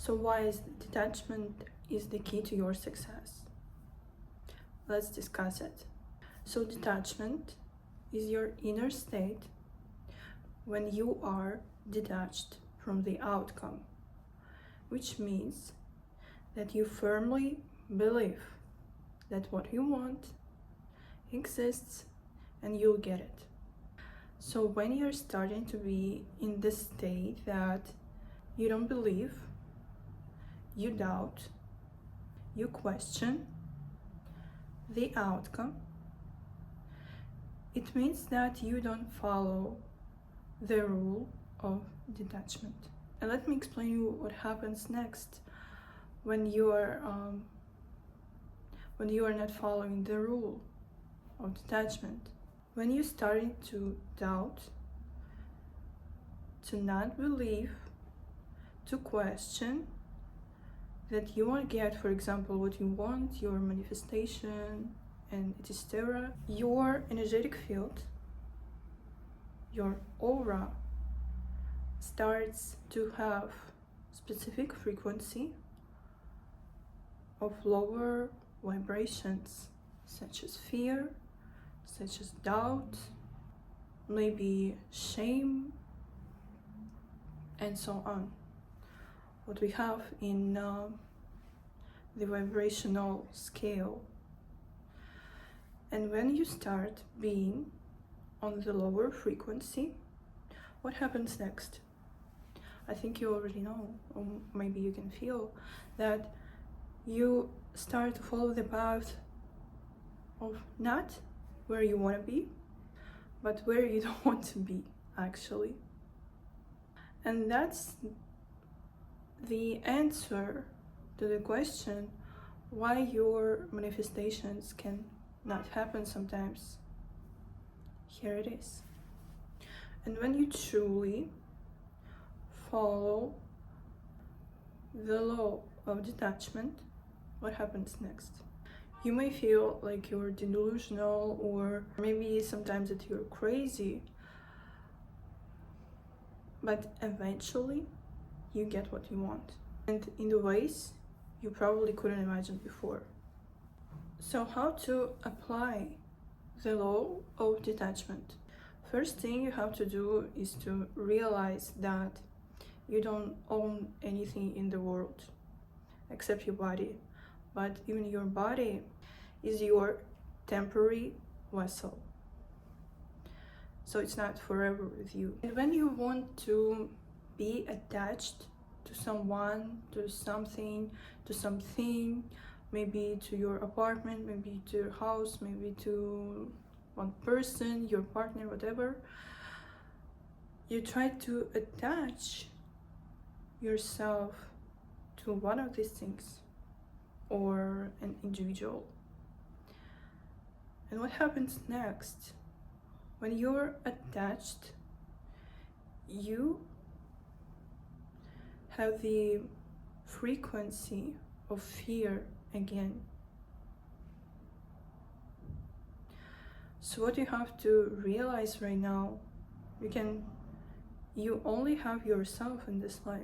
So why is detachment is the key to your success? Let's discuss it. So detachment is your inner state when you are detached from the outcome, which means that you firmly believe that what you want exists and you'll get it. So when you're starting to be in the state that you don't believe, you doubt, you question the outcome, it means that you don't follow the rule of detachment. And let me explain you what happens next when you are not following the rule of detachment. When you starting to doubt, to not believe, to question that you won't get, for example, what you want, your manifestation, and etc., your energetic field, your aura, starts to have specific frequency of lower vibrations, such as fear, such as doubt, maybe shame, and so on. What we have in the vibrational scale. And when you start being on the lower frequency, what happens next? I think you already know, or maybe you can feel that you start to follow the path of not where you want to be, but where you don't want to be, actually. And that's the answer to the question why your manifestations can not happen sometimes. Here it is. And when you truly follow the law of detachment, what happens next? You may feel like you're delusional, or maybe sometimes that you're crazy, but eventually you get what you want, and in the ways you probably couldn't imagine before. So how to apply the law of detachment? First thing you have to do is to realize that you don't own anything in the world except your body, but even your body is your temporary vessel, so it's not forever with you. And when you want to be attached to someone, to something, maybe to your apartment, maybe to your house, maybe to one person, your partner, whatever, you try to attach yourself to one of these things or an individual. And what happens next? When you're attached, you have the frequency of fear again. So what you have to realize right now, you only have yourself in this life.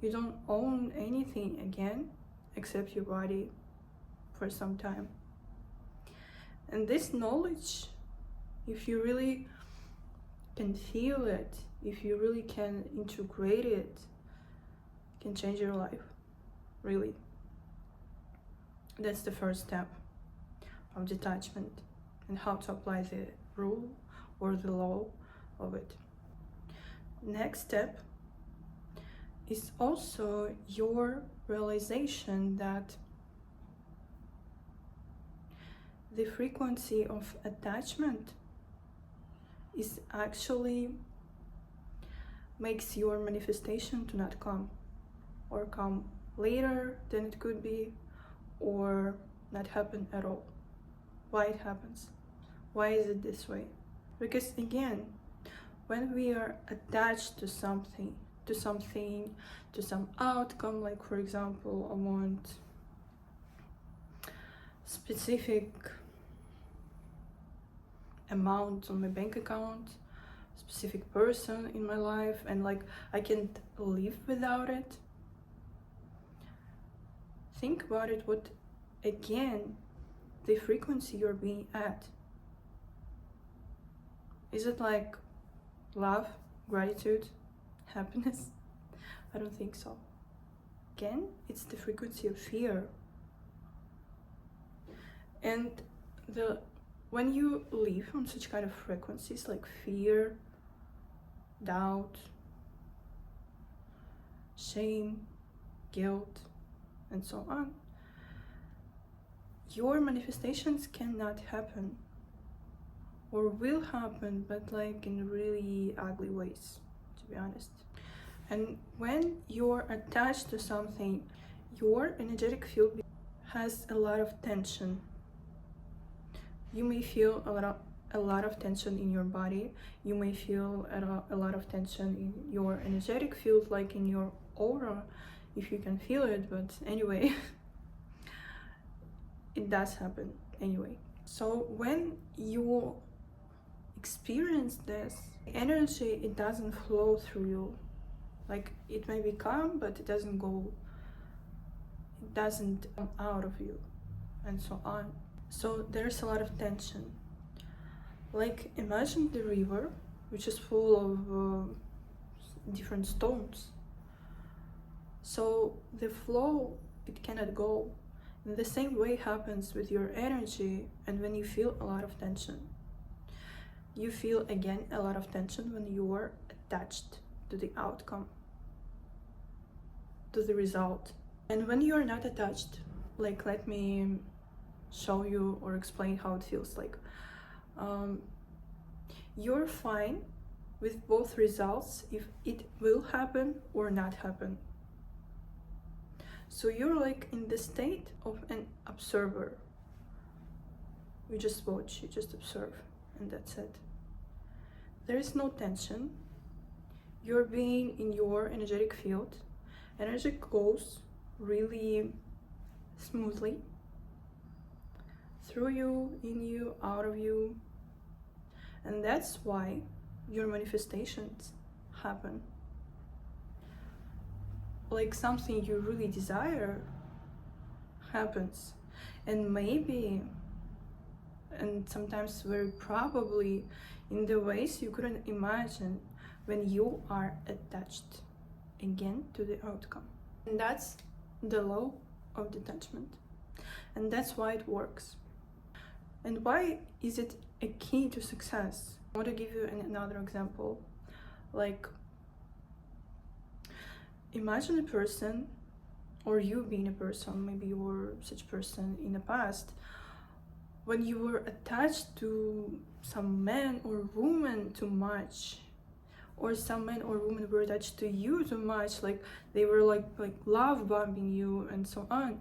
You don't own anything again except your body for some time. And this knowledge, if you really can feel it, if you really can integrate it, can change your life, really. That's the first step of detachment and how to apply the rule or the law of it. Next step is also your realization that the frequency of attachment is actually makes your manifestation to not come, or come later than it could be, or not happen at all. Why it happens? Why is it this way? Because again, when we are attached to something, to some outcome, like for example, I want specific amount on my bank account, specific person in my life and like I can't live without it. Think about it, what again the frequency you're being at. Is it like love, gratitude, happiness? I don't think so. Again, it's the frequency of fear. And when you live on such kind of frequencies like fear, doubt, shame, guilt, and so on, your manifestations cannot happen, or will happen, but like in really ugly ways, to be honest. And when you're attached to something, your energetic field has a lot of tension. You may feel a lot of tension in your body. You may feel a lot of tension in your energetic field, like in your aura, if you can feel it. But anyway, it does happen anyway. So when you experience this energy, it doesn't flow through you. Like it may be calm, but it doesn't come out of you, and so on. So there's a lot of tension. Like imagine the river, which is full of different stones. So the flow, it cannot go. And the same way happens with your energy, and when you feel a lot of tension. You feel again a lot of tension when you are attached to the outcome, to the result. And when you are not attached, like let me show you or explain how it feels like. You're fine with both results if it will happen or not happen. So you're like in the state of an observer. You just watch, you just observe, and that's it. There is no tension. You're being in your energetic field. Energy goes really smoothly through you, in you, out of you. And that's why your manifestations happen. Like something you really desire happens. And maybe, and sometimes very probably, in the ways you couldn't imagine when you are attached again to the outcome. And that's the law of detachment. And that's why it works. And why is it a key to success? I want to give you another example. Like, imagine a person, or you being a person, maybe you were such a person in the past, when you were attached to some man or woman too much, or some man or woman were attached to you too much, like they were like love bombing you and so on.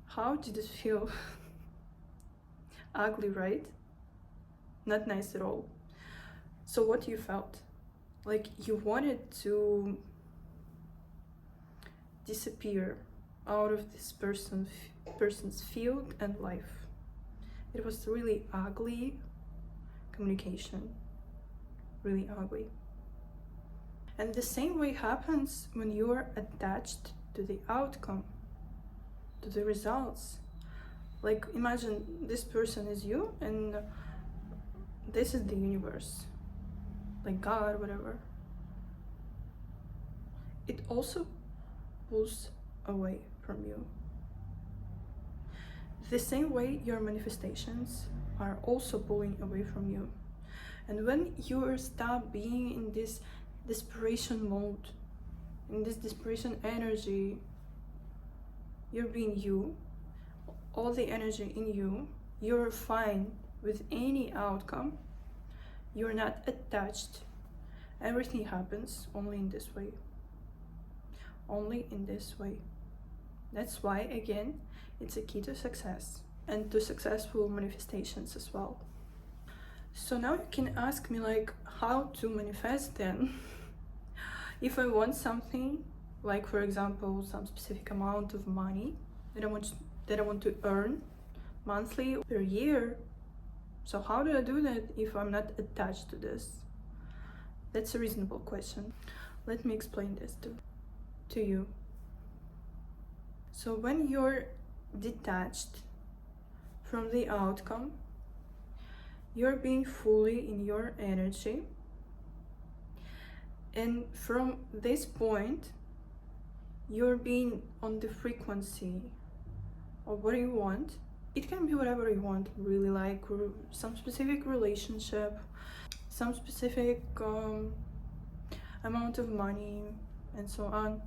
How did it feel? Ugly, right? Not nice at all. So what you felt? Like you wanted to disappear out of this person's field and life. It was really ugly communication, really ugly. And the same way happens when you are attached to the outcome, to the results. Like imagine this person is you and this is the universe, like God, whatever. It also pulls away from you. The same way your manifestations are also pulling away from you. And when you stop being in this desperation mode, in this desperation energy, you're being you, all the energy in you, you're fine with any outcome, you're not attached, everything happens only in this way. Only in this way. That's why, again, it's a key to success and to successful manifestations as well. So now you can ask me like how to manifest then. If I want something, like for example some specific amount of money that I want to earn monthly per year, so how do I do that if I'm not attached to this? That's a reasonable question. Let me explain this to you. So when you're detached from the outcome, you're being fully in your energy, and from this point you're being on the frequency of what you want. It can be whatever you want, really, like some specific relationship, some specific amount of money, and so on.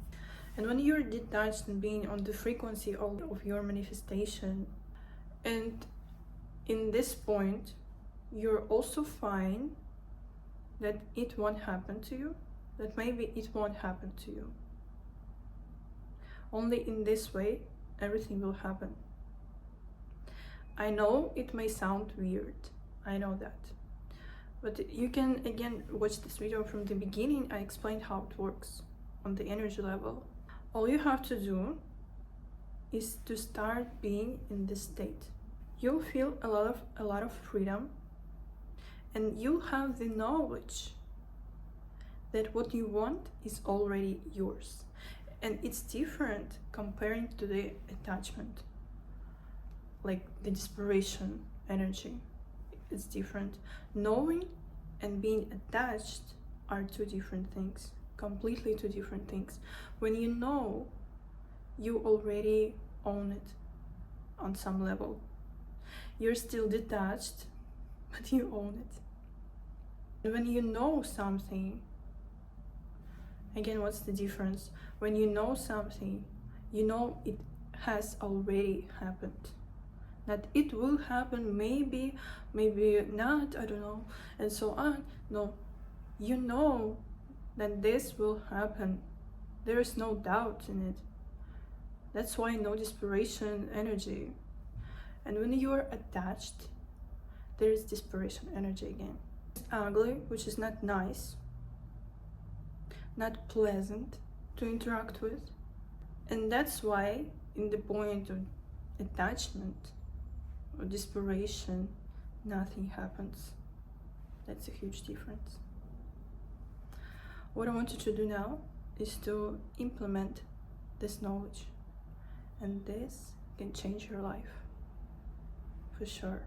And when you're detached and being on the frequency of your manifestation, and in this point you're also fine that it won't happen to you, that maybe it won't happen to you. Only in this way everything will happen. I know it may sound weird, I know that, but you can again watch this video from the beginning. I explained how it works on the energy level. All you have to do is to start being in this state. You'll feel a lot of freedom, and you'll have the knowledge that what you want is already yours. And it's different comparing to the attachment, like the desperation energy. It's different. Knowing and being attached are two different things, completely two different things. When you know, you already own it on some level. You're still detached, but you own it. And when you know something, again, what's the difference? When you know something, you know it has already happened. That it will happen, maybe not, I don't know, and so on. No, you know that this will happen. There is no doubt in it. That's why no desperation energy. And when you are attached, there is desperation energy again. It's ugly, which is not nice, not pleasant to interact with. And that's why in the point of attachment or desperation, nothing happens. That's a huge difference. What I want you to do now is to implement this knowledge, and this can change your life for sure.